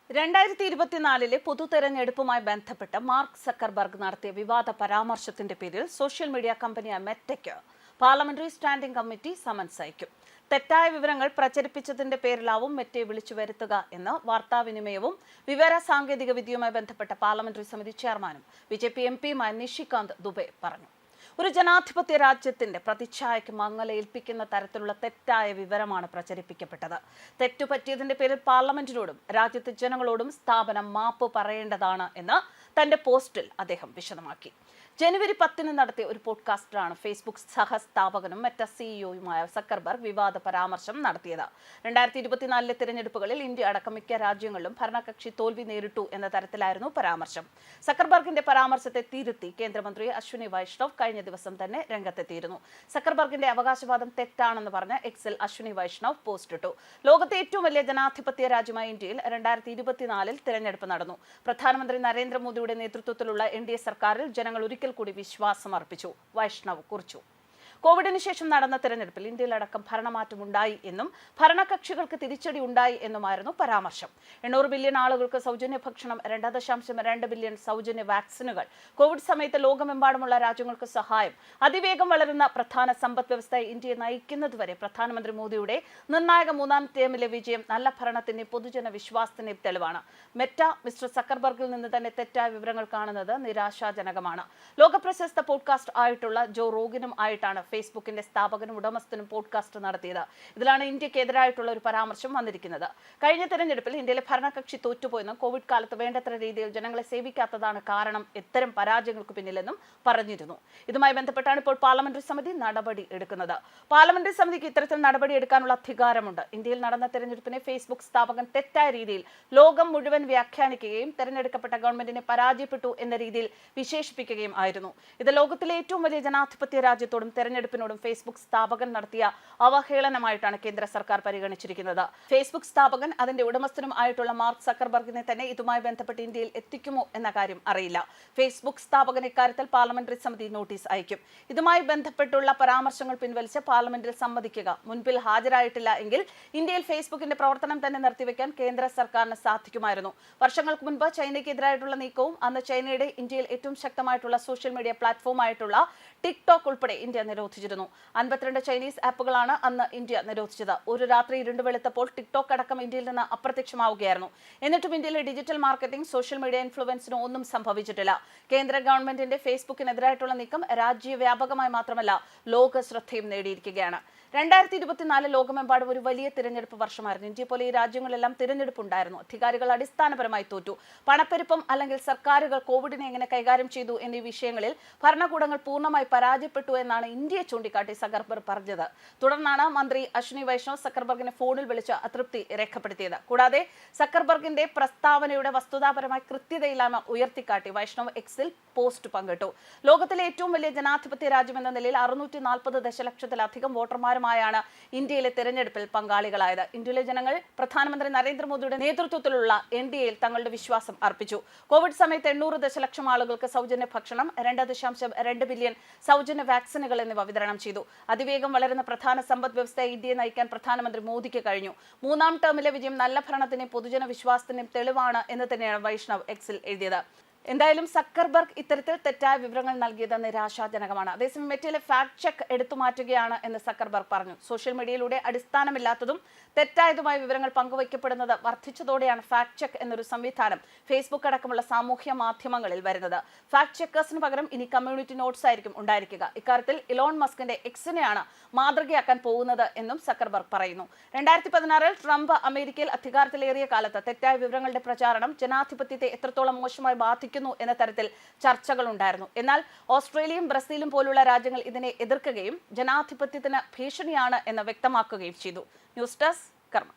2024 പൊതുതെരഞ്ഞെടുപ്പുമായി ബന്ധപ്പെട്ട് mark Zuckerberg നടത്തിയ വിവാദ പരാമർശത്തിന്റെ പേരിൽ സോഷ്യൽ മീഡിയ കമ്പനിയായ മെറ്റയ്ക്ക് പാർലമെന്ററി സ്റ്റാൻഡിംഗ് കമ്മിറ്റി സമൻസ് അയക്കും. തെറ്റായ വിവരങ്ങൾ പ്രചരിപ്പിച്ചതിന്റെ പേരിലാവും മെറ്റയെ വിളിച്ചു വരുത്തുക എന്ന് വാർത്താവിനിമയവും വിവര സാങ്കേതിക വിദ്യയുമായി ബന്ധപ്പെട്ട പാർലമെന്ററി സമിതി ചെയർമാനും ബിജെപി എംപിയുമായ നിഷികാന്ത് ദുബെ പറഞ്ഞു. ഒരു ജനാധിപത്യ രാജ്യത്തിന്റെ പ്രതിച്ഛായയ്ക്ക് മങ്ങലേൽപ്പിക്കുന്ന തരത്തിലുള്ള തെറ്റായ വിവരമാണ് പ്രചരിപ്പിക്കപ്പെട്ടത്. തെറ്റുപറ്റിയതിന്റെ പേരിൽ പാർലമെന്റിനോടും രാജ്യത്തെ ജനങ്ങളോടും സ്ഥാപനം മാപ്പ് പറയേണ്ടതാണ് എന്ന് തന്റെ പോസ്റ്റിൽ അദ്ദേഹം വിശദമാക്കി. ജനുവരി 10 നടത്തിയ ഒരു പോഡ്കാസ്റ്റിലാണ് ഫേസ്ബുക്ക് സഹസ്ഥാപകനും മെറ്റ സിഇഒയുമായ സക്കർബർഗ് വിവാദ പരാമർശം നടത്തിയത്. 2024 തിരഞ്ഞെടുപ്പുകളിൽ ഇന്ത്യ അടക്കം മിക്ക രാജ്യങ്ങളിലും ഭരണകക്ഷി തോൽവി നേരിട്ടു എന്ന തരത്തിലായിരുന്നു പരാമർശം. സക്കർബർഗിന്റെ പരാമർശത്തെ തിരുത്തി കേന്ദ്രമന്ത്രി അശ്വിനി വൈഷ്ണവ് കഴിഞ്ഞ ദിവസം തന്നെ രംഗത്തെത്തിയിരുന്നു. സക്കർബർഗിന്റെ അവകാശവാദം തെറ്റാണെന്ന് പറഞ്ഞ് എക്സിൽ അശ്വിനി വൈഷ്ണവ് പോസ്റ്റ് ഇട്ടു. ലോകത്തെ ഏറ്റവും വലിയ ജനാധിപത്യ രാജ്യമായ ഇന്ത്യയിൽ 2024 തിരഞ്ഞെടുപ്പ് നടന്നു. പ്രധാനമന്ത്രി നരേന്ദ്രമോദിയുടെ നേതൃത്വത്തിലുള്ള NDA സർക്കാരിൽ ജനങ്ങൾ ഒരിക്കൽ കൂടി വിശ്വാസം അർപ്പിച്ചു. വൈഷ്ണവ് കുറിച്ചു. കോവിഡിന് ശേഷം നടന്ന തെരഞ്ഞെടുപ്പിൽ ഇന്ത്യയിലടക്കം ഭരണമാറ്റമുണ്ടായി എന്നും ഭരണകക്ഷികൾക്ക് തിരിച്ചടി ഉണ്ടായി എന്നുമായിരുന്നു പരാമർശം. 800 ബില്യൺ ആളുകൾക്ക് സൗജന്യ ഭക്ഷണം, 2.2 ബില്യൺ സൗജന്യ വാക്സിനുകൾ, കോവിഡ് സമയത്ത് ലോകമെമ്പാടുമുള്ള രാജ്യങ്ങൾക്ക് സഹായം, അതിവേഗം വളരുന്ന പ്രധാന സമ്പദ് വ്യവസ്ഥയെ ഇന്ത്യയെ നയിക്കുന്നതുവരെ പ്രധാനമന്ത്രി മോദിയുടെ നിർണായക 3ാം ടേമിലെ വിജയം നല്ല ഭരണത്തിന്റെയും പൊതുജന വിശ്വാസത്തിന്റെയും തെളിവാണ്. മെറ്റ മിസ്റ്റർ സക്കർബർഗിൽ നിന്ന് തന്നെ തെറ്റായ വിവരങ്ങൾ കാണുന്നത് നിരാശാജനകമാണ്. ലോകപ്രശസ്ത പോഡ്കാസ്റ്റ് ആയിട്ടുള്ള ജോ റോഗനും ആയിട്ടാണ് ഫേസ്ബുക്കിന്റെ സ്ഥാപകനും ഉടമസ്ഥനും പോഡ്കാസ്റ്റ് നടത്തിയത്. ഇതിലാണ് ഇന്ത്യക്കെതിരായിട്ടുള്ള ഒരു പരാമർശം വന്നിരിക്കുന്നത്. കഴിഞ്ഞ തെരഞ്ഞെടുപ്പിൽ ഇന്ത്യയിലെ ഭരണകക്ഷി തോറ്റുപോയെന്നും കോവിഡ് കാലത്ത് വേണ്ടത്ര രീതിയിൽ ജനങ്ങളെ സേവിക്കാത്തതാണ് കാരണം ഇത്തരം പരാജയങ്ങൾക്ക് പിന്നിലെന്നും പറഞ്ഞിരുന്നു. ഇതുമായി ബന്ധപ്പെട്ടാണ് ഇപ്പോൾ പാർലമെന്ററി സമിതി നടപടി എടുക്കുന്നത്. പാർലമെന്ററി സമിതിക്ക് ഇത്തരത്തിൽ നടപടി എടുക്കാനുള്ള അധികാരമുണ്ട്. ഇന്ത്യയിൽ നടന്ന തെരഞ്ഞെടുപ്പിനെ ഫേസ്ബുക്ക് സ്ഥാപകൻ തെറ്റായ രീതിയിൽ ലോകം മുഴുവൻ വ്യാഖ്യാനിക്കുകയും തെരഞ്ഞെടുക്കപ്പെട്ട ഗവൺമെന്റിനെ പരാജയപ്പെട്ടു എന്ന രീതിയിൽ വിശേഷിപ്പിക്കുകയും ആയിരുന്നു. ഇത് ലോകത്തിലെ ഏറ്റവും വലിയ ജനാധിപത്യ രാജ്യത്തോടും തെരഞ്ഞെടുപ്പിനോടും ഫേസ്ബുക്ക് സ്ഥാപകൻ നടത്തിയ അവഹേളനമായിട്ടാണ് കേന്ദ്ര സർക്കാർ പരിഗണിച്ചിരിക്കുന്നത്. ഫേസ്ബുക്ക് സ്ഥാപകൻ അതിന്റെ ഉടമസ്ഥനും ആയിട്ടുള്ള മാർക്ക് സക്കർബർഗിനെ തന്നെ ഇതുമായി ബന്ധപ്പെട്ട് ഇന്ത്യയിൽ എത്തിക്കുമോ എന്ന കാര്യം അറിയില്ല. ഫേസ്ബുക്ക് സ്ഥാപകൻ ഇക്കാര്യത്തിൽ പാർലമെന്ററി സമിതി നോട്ടീസ് അയക്കും. ഇതുമായി ബന്ധപ്പെട്ടുള്ള പരാമർശങ്ങൾ പിൻവലിച്ച് പാർലമെന്റിൽ സമ്മതിക്കുക. മുൻപിൽ ഹാജരായിട്ടില്ല എങ്കിൽ ഇന്ത്യയിൽ ഫേസ്ബുക്കിന്റെ പ്രവർത്തനം തന്നെ നിർത്തിവെക്കാൻ കേന്ദ്ര സർക്കാരിന് സാധിക്കുമായിരുന്നു. വർഷങ്ങൾക്ക് മുൻപ് ചൈനയ്ക്കെതിരായിട്ടുള്ള നീക്കവും അന്ന് ചൈനയുടെ ഇന്ത്യയിൽ ഏറ്റവും ശക്തമായിട്ടുള്ള സോഷ്യൽ മീഡിയ പ്ലാറ്റ്ഫോം ആയിട്ടുള്ള ടിക്ടോക്ക് ഉൾപ്പെടെ ഇന്ത്യ നിരോധിച്ചിരുന്നു. 52 ചൈനീസ് ആപ്പുകളാണ് അന്ന് ഇന്ത്യ നിരോധിച്ചത്. ഒരു രാത്രി ഇരുണ്ട് വെളുത്തപ്പോൾ ടിക്ടോക്ക് അടക്കം ഇന്ത്യയിൽ നിന്ന് അപ്രത്യക്ഷമാവുകയായിരുന്നു. എന്നിട്ടും ഇന്ത്യയിലെ ഡിജിറ്റൽ മാർക്കറ്റിംഗ്, സോഷ്യൽ മീഡിയ ഇൻഫ്ലുവൻസിന് ഒന്നും സംഭവിച്ചിട്ടില്ല. കേന്ദ്ര ഗവൺമെന്റിന്റെ ഫേസ്ബുക്കിനെതിരായിട്ടുള്ള നീക്കം രാജ്യവ്യാപകമായി മാത്രമല്ല ലോക ശ്രദ്ധയും നേടിയിരിക്കുകയാണ്. 2024 ലോകമെമ്പാടും ഒരു വലിയ തിരഞ്ഞെടുപ്പ് വർഷമായിരുന്നു. ഇന്ത്യ പോലെ ഈ രാജ്യങ്ങളെല്ലാം തിരഞ്ഞെടുപ്പ് ഉണ്ടായിരുന്നു. അധികാരികൾ അടിസ്ഥാനപരമായി തോറ്റു. പണപ്പെരുപ്പം അല്ലെങ്കിൽ സർക്കാരുകൾ കോവിഡിനെ എങ്ങനെ കൈകാര്യം ചെയ്തു എന്നീ വിഷയങ്ങളിൽ ഭരണകൂടങ്ങൾ പൂർണ്ണമായി പരാജയപ്പെട്ടു എന്നാണ് ഇന്ത്യയെ ചൂണ്ടിക്കാട്ടി സക്കർബർഗ് പറഞ്ഞത്. തുടർന്നാണ് മന്ത്രി അശ്വിനി വൈഷ്ണവ് സക്കർബർഗിനെ ഫോണിൽ വിളിച്ച് അതൃപ്തി രേഖപ്പെടുത്തിയത്. കൂടാതെ സക്കർബർഗിന്റെ പ്രസ്താവനയുടെ വസ്തുതാപരമായ കൃത്യതയില്ലായ്മ ഉയർത്തിക്കാട്ടി വൈഷ്ണവ് എക്സിൽ പോസ്റ്റ് പങ്കിട്ടു. ലോകത്തിലെ ഏറ്റവും വലിയ ജനാധിപത്യ രാജ്യമെന്ന നിലയിൽ 640 ദശലക്ഷത്തിലധികം വോട്ടർമാരുമായാണ് ഇന്ത്യയിലെ തെരഞ്ഞെടുപ്പിൽ പങ്കാളികളായത്. ഇന്ത്യയിലെ ജനങ്ങൾ പ്രധാനമന്ത്രി നരേന്ദ്രമോദിയുടെ നേതൃത്വത്തിലുള്ള NDAയിൽ തങ്ങളുടെ വിശ്വാസം അർപ്പിച്ചു. കോവിഡ് സമയത്ത് 800 ദശലക്ഷം ആളുകൾക്ക് സൗജന്യ ഭക്ഷണം, 2.2 ബില്യൺ സൗജന്യ വാക്സിനുകൾ എന്നിവ വിതരണം ചെയ്തു. അതിവേഗം വളരുന്ന പ്രധാന സമ്പദ് വ്യവസ്ഥയെ ഇന്ത്യയെ നയിക്കാൻ പ്രധാനമന്ത്രി മോദിക്ക് കഴിഞ്ഞു. 3ാം ടേമിലെ വിജയം നല്ല ഭരണത്തിന്റെയും പൊതുജന വിശ്വാസത്തിന്റെയും തെളിവാണ് എന്ന് തന്നെയാണ് വൈഷ്ണവ് എക്സിൽ എഴുതിയത്. എന്തായാലും സക്കർബർഗ് ഇത്തരത്തിൽ തെറ്റായ വിവരങ്ങൾ നൽകിയത് നിരാശാജനകമാണ്. അതേസമയം മെറ്റയിലെ ഫാക്ട് ചെക്ക് എടുത്തുമാറ്റുകയാണ് എന്ന് സക്കർബർഗ് പറഞ്ഞു. സോഷ്യൽ മീഡിയയിലൂടെ അടിസ്ഥാനമില്ലാത്തതും തെറ്റായതുമായ വിവരങ്ങൾ പങ്കുവയ്ക്കപ്പെടുന്നത് വർദ്ധിച്ചതോടെയാണ് ഫാക്ട് ചെക്ക് എന്നൊരു സംവിധാനം ഫേസ്ബുക്ക് അടക്കമുള്ള സാമൂഹ്യ മാധ്യമങ്ങളിൽ വരുന്നത്. ഫാക്ട് ചെക്കേഴ്സിന് പകരം ഇനി കമ്മ്യൂണിറ്റി നോട്ട്സ് ആയിരിക്കും ഉണ്ടായിരിക്കുക. ഇക്കാര്യത്തിൽ ഇലോൺ മസ്കിന്റെ എക്സിനെയാണ് മാതൃകയാക്കാൻ പോകുന്നത് എന്നും സക്കർബർഗ് പറയുന്നു. 2016 ട്രംപ് അമേരിക്കയിൽ അധികാരത്തിലേറിയ കാലത്ത് തെറ്റായ വിവരങ്ങളുടെ പ്രചാരണം ജനാധിപത്യത്തെ എത്രത്തോളം മോശമായി ബാധിക്കും എന്ന തരത്തിൽ ചർച്ചകൾ ഉണ്ടായിരുന്നു. എന്നാൽ ഓസ്ട്രേലിയയും ബ്രസീലും പോലുള്ള രാജ്യങ്ങൾ ഇതിനെ എതിർക്കുകയും ജനാധിപത്യത്തിന് ഭീഷണിയാണ് എന്ന് വ്യക്തമാക്കുകയും ചെയ്തു. ന്യൂസ് ഡെസ്ക് കർമ്മ.